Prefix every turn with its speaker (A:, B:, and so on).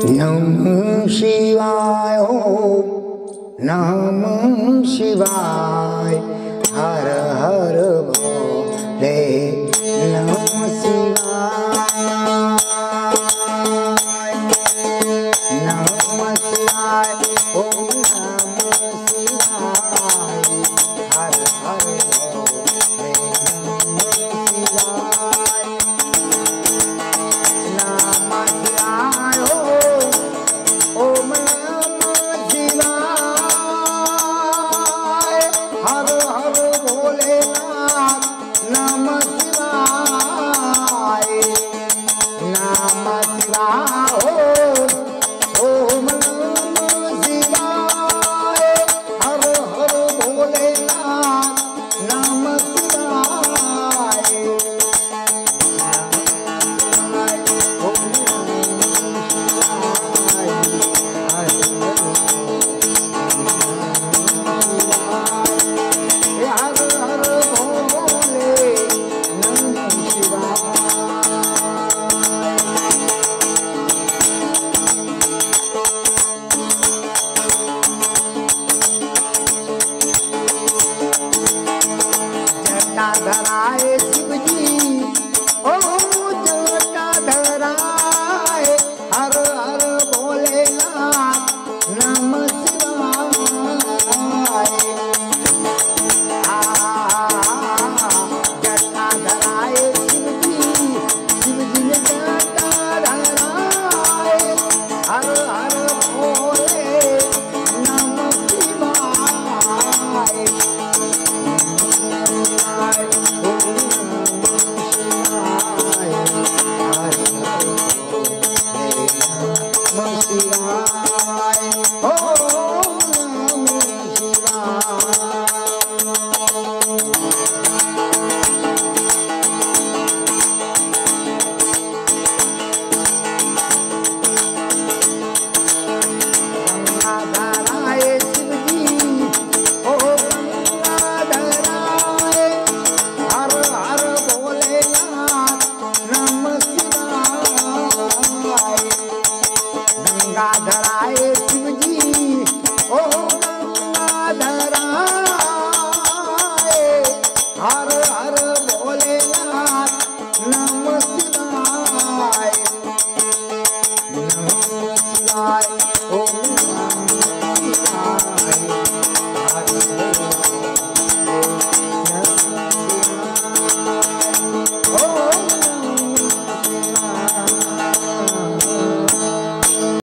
A: नमः शिवाय ओम नमः शिवाय हर हर भोले नमः शिवाय नमः शिवाय ओम नमः शिवाय हर हर भोले नमः शिवाय नमः शिवाय ओम नमः शिवाय हर हर भोलेनाथ नमः शिवाय नमः शिवाय ओम नमः शिवाय हर हर भोलेनाथ नमः शिवाय ओम जटाधराय शिवजी ओ जटाधराय हर हर भोलेनाथ नमः शिवाय जटाधराय शिवजी शिवजी ने जटाधराय हर हर भोले नमः शिवाय गंगाधराय शिवजी ओ गंगाधराय हर हर भोलेनाथ नमः शिवाय